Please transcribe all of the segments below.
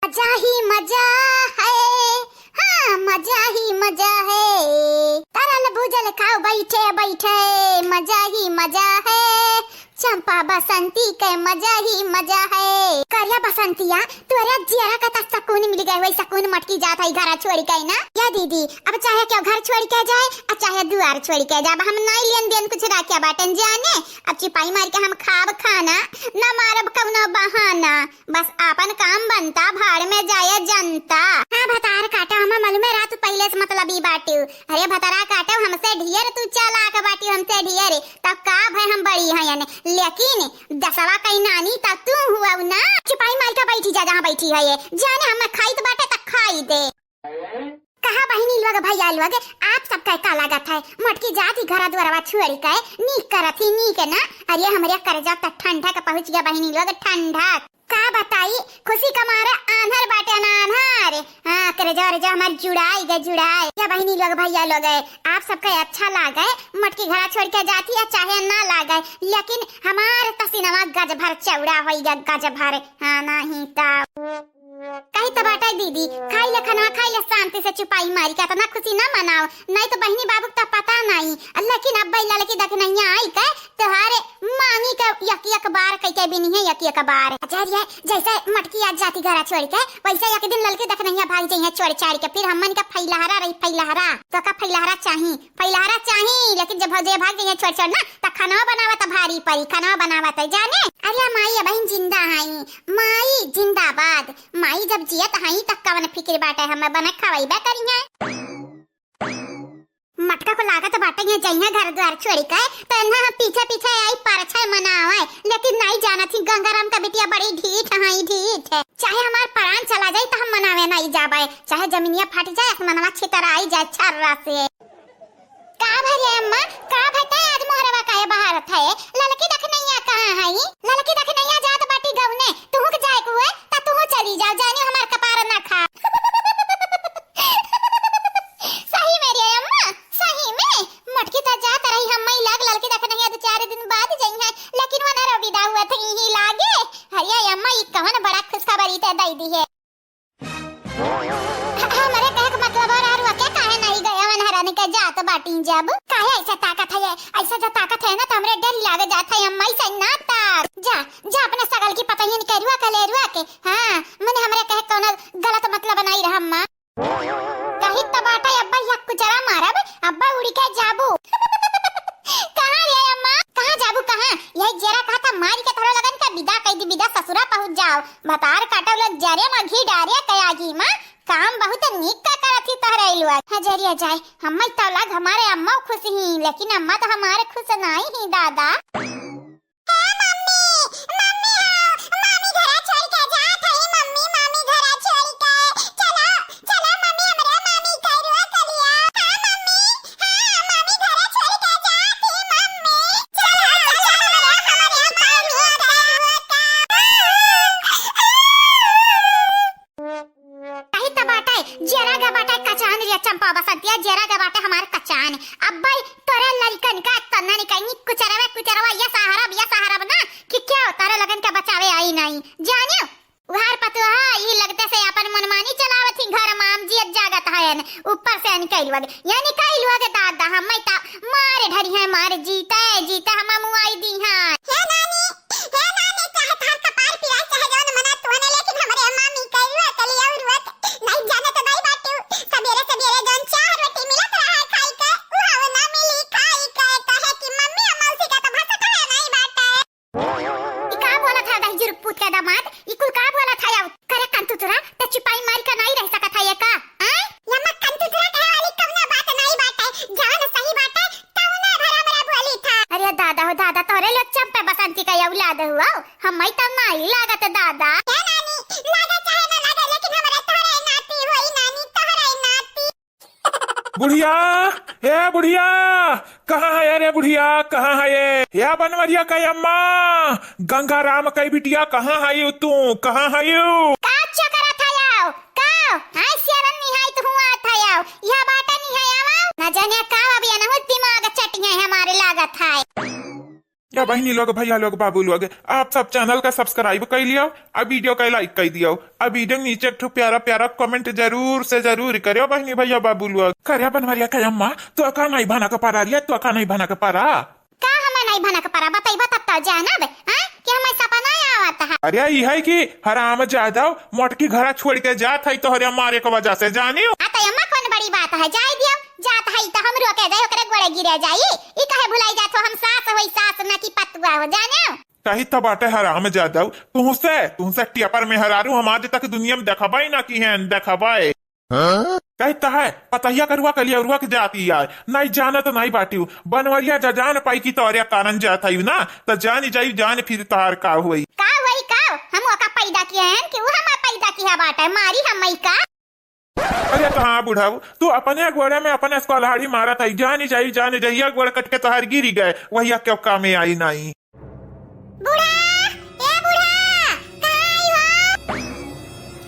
मजा ही मजा है, हाँ मजा ही मजा है। तरल भूजल खाओ बैठे बैठे, मजा ही मजा है। चंपा बसंती के मजा ही मजा है। करिया बसंतिया तोरा जिया का ता सकून मिल गए, वही सकून मटकी जात है घर छोड़ के ना। या दीदी अब चाहे क्या घर छोड़ के जाए और चाहे दुआर छोड़ के जाए, हम नहीं लेन देन कुछ राखिया बाटन जाने। अब चिपाई मार के हम खाब खाना न मारब कौनो बहाना, बस अपन काम बनता भाड़ में जाए जनता। हाँ भतार काटा हम मालूम है रात पहले से मतलब ही बाटू। अरे भतारा काटा हमसे ढेर तू चला के बाटी हमसे ढेर, तब का भाई हम बड़ी है यानी, लेकिन दसवा कहीं नानी तक तू हुआ ना। चिपाई मार के बैठी जा जहाँ बैठी है ये, जाने हम खाई तो बाटे तक खाई दे। कहा बहिनी लोग भैया लोग आप सबका का लागत है, मटकी जाती घर द्वारा छोड़ी के नीक करत ही नीक ना। अरे हमारे करजा तक ठंडा का पहुंच गया बहिनी लोग, ठंडा का बताई खुशी का मारे आंधर बाटे ना आंधर। हाँ करजा रजा हमार जुड़ाई गए जुड़ाई। क्या बहिनी लोग भैया लोग आप सबका अच्छा लागे मटकी घड़ा छोड़ के जाती है चाहे ना लागे, लेकिन हमारे तसीनवा गज भर चौड़ा हो गया गज भर। हाँ नहीं तब कहीं तो बाटा दीदी खाई ले खाना खाई ले शांति से चुपाई मारी का ना खुशी ना मनाओ, नहीं तो बहनी बाबू का पता नहीं। लेकिन अब बैला लेके देख नहीं आई का तुम्हारे मामी का यकी अखबार कई के भी नहीं है यकी अखबार। आचार्य जैसे मटकी आज जाती घर छोड़ के वैसे एक दिन ललके देख नहीं भाग जाइए छोड़ छाड़ के, फिर हमन का फैलहरा रही फैलहरा तो का फैलहरा चाहिए लेकिन जब भाग जाइए छोड़ छोड़ ना तो खाना बनावत भारी परी खाना बनावत जाने। अरे माई बहन जिंदा है, माई जिंदाबाद। माई जब जियत हई तक कवन फिक्र बाटे हम बना खवाइबा करिए। मटका को लागत बाटे है जइया घर द्वार छोड़ी के तन्हा हम पीछे पीछे आई परछाई मनावे, लेकिन नहीं जाना थी गंगाराम का बिटिया बड़ी ढीठ है ढीठ है। चाहे हमार प्राण चला जाए तो हम मनावे नहीं जाबे, चाहे जमीनिया फट जाए आसमानवा छितर आई जाए छर्रा से। का भरे अम्मा का भटे आज मोहरवा काहे बाहर थे, ललकी देख नैया कहां है? ललकी देख नैया जात बाटी गवने तुहु के जाए को है ता तुहु चली जाओ, जाने हमार कपार ना खा। सही मेरी अम्मा सही में मटकी ता जात रही हम मई लाग ललकी देख नैया दो चार दिन बाद जाई है, लेकिन वना रविदा हुआ थे ही लागे। हरिया अम्मा ई कहन बड़ा खुशखबरी ते दई दी है। हमारे कहे का मतलब और आरुआ के काहे नहीं गया वन हराने के जात बाटी जब काहे ऐसा ताकत है, ऐसा जो ताकत है ना तो हमरे डर लागे जात है अम्मा से ना ताक जा जा अपने सगल की पता ही नहीं करुआ कलेरुआ के। हां मैंने हमरे कहे कोनो गलत मतलब नहीं रहा अम्मा कहीं तबाटा अब्बा यक कुचरा मारब अब्बा उड़ी के जाबू। कहां रे अम्मा कहां जाबू कहां? यही जरा कहा था मारी के थोड़ा लगन का विदा कह दी विदा ससुरा पहुंच जाओ। बतार काटव लग जरे में घी डारे कयागी मां काम बहुत नीक का करथी तहरे लुआ हजरिया जाए। हम तो लग हमारे अम्मा खुश ही, लेकिन अम्मा तो हमारे खुश नहीं ही दादा। चंपा बसंतिया जरा गबाटे हमारे कचान अब भाई तोरा ललकन का तना निकाई कुचरवा या सहारा बना कि क्या तारा लगन का बचावे आई नहीं जानियो उहार पतवा ये लगते से अपन मनमानी चलावत ही घर माम जी जागत है ऊपर से निकालवा के दादा हम ता मारे ढरी है मारे जीते जीते हम मुआई दी हां हे नानी चाहे थार कपार पिराई चाहे जौन मना तोने, लेकिन हमरे मामी कइवा कली और रुत नहीं जाने तो नहीं बाटू सबेरे जौन चार रोटी मिलत रहा खाई के उहाव ना मिली खाई के कहे कि मम्मी अमौसी का तो भाषा है नहीं बाटे। ई का बोला था दही जुर पूत का दामाद ई कुल का बोला था या करे कंतुतरा त चिपाई मार के नहीं रह सकत है ये का हैं यम्मा कंतुतरा कहे वाली कवना बात नहीं बाटे जान सही बाटे तवना भरा भरा बोली था। अरे दादा हो दादा तोरे लोग चंपा बसंती का औलाद हुआ हम मई त नहीं लागत दादा। क्या नानी लागे चाहे ना लागे लेकिन हमरे तोरे नाती होई नानी तोरे नाती। बुढ़िया ए बुढ़िया कहाँ है रे बुढ़िया कहाँ है ये बनवरिया का अम्मा गंगा राम का बिटिया कहाँ है तू कहाँ है का चकरा था याओ का हाय सिरन निहाई तो हुआ था याओ यह बाटा निहाई आओ ना जाने का अभी ना हो दिमाग चटिया हमारे लागत है। क्या बहनी लोग, भैया लोग, बाबू लोग, आप सब चैनल का सब्सक्राइब कर लियो, अब वीडियो का लाइक कर दियो, अब वीडियो नीचे एक प्यारा प्यारा कमेंट जरूर से जरूर करियो बहनी भैया बाबू लोग। करे बनवरिया का अम्मा तो अका नहीं बना के पारा लिया, तो अका नहीं बना के पारा का हमें नहीं बना के पारा बताइबा तब तो जानब हां कि हमें सपना आवत है। अरे ये है कि हराम जादव मोटकी घरा छोड़ के जात है तो हरे मारे के वजह से जानियो। आता अम्मा कौन बड़ी बात है, जाय दियो जात है तो हम रोके जाय ओकरे गोड़े गिरे जाई, ई कहे भुलाई जात हो हम सास होई सास न की पतुआ हो जानियो। कही तो बाटे हराम जादव तुमसे टियापर में हरारू हम आज तक दुनिया में देखबाई ना की है देखबाई कहता है पतहिया करुआ कलिया उरुआ के जाती है नहीं जाना तो नहीं बाटी बनवरिया जा जान पाई की तोरिया कारण जाता ना तो जानी जाई जान फिर तोहार का हुई का हम ओका पैदा किए हैं कि वो हम पैदा किया बाटे मारी हम का। अरे कहाँ बुढ़ाऊ तू अपने गोड़े में अपने स्कॉलहाड़ी मारा था जानी जाई गोड़ कट के तोहार गिरी गए वही क्यों काम में आई नहीं। बूढ़ा ए बूढ़ा कहाँ आई हो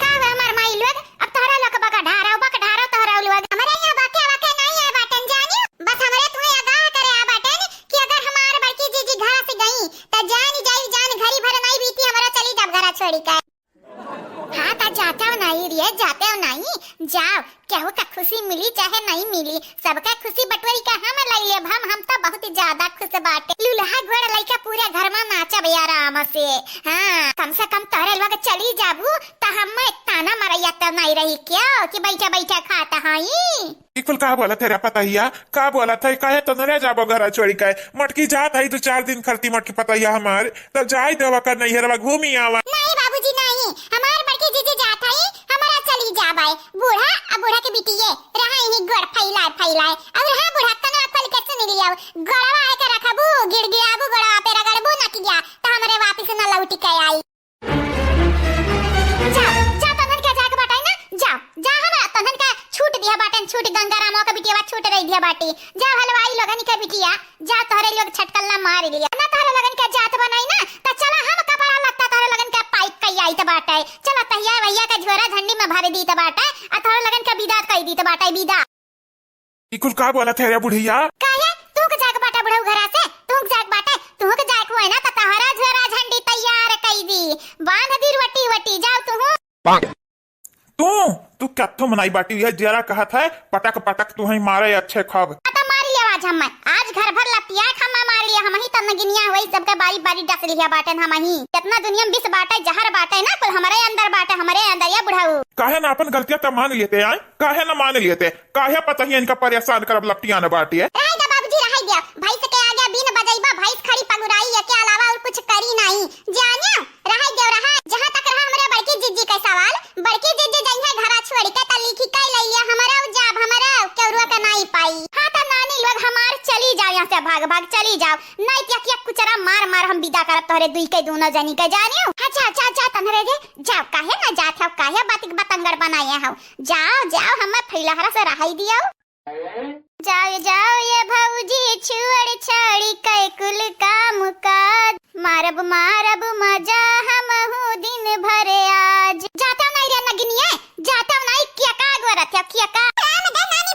का हमार माई लोग अब तोहरा लोग बका ढारा तोहरा लोग हमारे यहाँ बाके नहीं है बाटन जानी बस हमरे तुम्हें आगाह करे आ बाटन कि अगर हमार बड़की जीजी घर से गई तो जानी जाई जान घरी भर नहीं बीती हमारा चली जब घरा छोड़ी का। हाँ ता जाते हो नहीं जाओ केहू का खुशी मिली चाहे नहीं मिली सबका खुशी बटवरी का हम लाई लेब हम तो बहुत ज्यादा खुश बाटे लुलहा गोड़ लइका पूरे घर में नाचब आराम से। हाँ कम से कम तोरे लोग चली जाबू तो हम ताना मरैया तो नहीं रही क्यों कि बैठा खाता हई। बिल्कुल का बोला तेरा पतहिया का बोला था कहे तो न जाबो घर छोड़ी के मटकी जात है 2-4 दिन खरती मटकी पतहिया हमार तो जाई देवा कर नहीं हरवा घूमी आवा। नहीं बाबूजी नहीं हमार बड़की जीजी जात है हमारा चली जाबाई बूढ़ा के बिटिए रहा ही गोड़ फैलाए और हाँ बूढ़ा कना फल के सुन लिया गोड़वा आके रखबू गिड़गिड़ाबू गोड़वा पे रगड़बू न कि गया तो हमरे वापस न लौटी के आई। जा तनन के जाके बाटाई ना जा हमरा तनन का छूट दिया बाटन छूट गंगारामो का बिटिया छूट रही दिया बाटी जा हलवाई लोगन के बिटिया जा तोहरे लोग छटकल ना मार लिया ना तोहरे लोगन के जात बनाई ना तो चला हम कपड़ा लगता तोहरे लोगन के पाइप कई आई त बाटे चला तहिया भैया का झोरा झंडी में भर दी त बाटे आ तोहरे लोगन के विदा कई दी त बाटे विदा। बिल्कुल का बोला तेरा बुढ़िया काहे तू के जाके बाटा बुढ़ऊ घरा से तू के जाके बाटे तू के जाके होए ना त तोहरा झोरा झंडी तैयार कई दी बांध दी वटी जाओ तू क्या तो मनाई बाटी है जरा कहा था पटक तू ही मारे अच्छे खब आज हम आज घर भर लपिया खम्मा मार लिया हम ही तब गिनिया हुई सबका बारी डस लिया बाटन हम ही कितना दुनिया में 20 बाटे जहर बाटे ना कुल हमारे अंदर या बुढ़ाऊ काहे ना अपन गलतियां तो मान लेते आए काहे ना मान लेते काहे पता ही इनका परेशान करब लपटिया न बाटी है। रहेगा बाबूजी रह गया भाई से के आ गया बिन बजाइबा भाई खड़ी पगुराई है के अलावा और कुछ करी नहीं जानियो रह गया रहा जहां तक रहा हमारे बड़की जीजी का सवाल बड़की जीजी जइहा घरा छोड़ के त लिखी कई ले लिया हमारा जाब हमारा केवरुआ का नहीं पाई। हां त नानी लोग हमार चली जाओ यहाँ से भाग चली जाओ नहीं क्या कुचरा मार हम विदा करब तोहरे दुई के दोनों जनी के जानियो। अच्छा तनरे जे जाओ काहे ना जात हो काहे बातिक बतंगर बनाए हो जाओ हम फैलहरा से रहाई दियो जाओ ये भौजी छुअड़ छड़ी कै कुल काम काज मारब मजा हम हूँ दिन भर आज जाता नहीं रे नगनिए जाता नहीं क्या का गोरत है क्या का नानी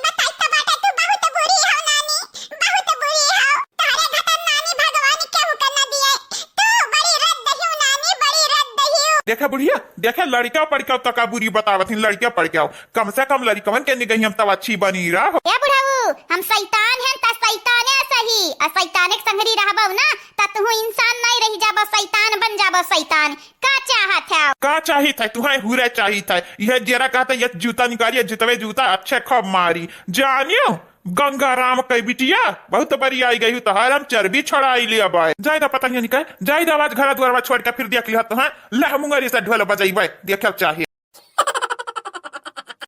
बताई तो बाटे तू बहुत बुरी हो नानी बहुत बुरी हो तारे घटन नानी भगवान के हुक्म दिए तू बड़ी रद्द हो नानी बड़ी रद्द हो। देखा बुढ़िया देखा लड़का पड़काओ तो का बुरी बतावत लड़का पड़काओ कम से कम लड़कवन के निगही हम तब अच्छी बनी रहो। ए बुढ़ाऊ हम शैतान हैं त शैताने सही आ शैतानिक संगरी रहबो ना त तू इंसान नहीं रही जाबो शैतान बन जाबो शैतान का चाहत है का चाहिए था तुम्हें हुरे चाहिए था यह जरा कहता ये जूता निकालिए जुतवे जूता अच्छे खब मारी जानियो गंगाराम कई बिटिया बहुत बड़ी आई गई तो हरम चर्बी छोड़ाई लिया बाय जायदा पता नहीं निकल जायदा आवाज घर द्वार छोड़ के फिर देख लिया तो हाँ लह मुंगरी से ढोल बजाई देख चाहिए।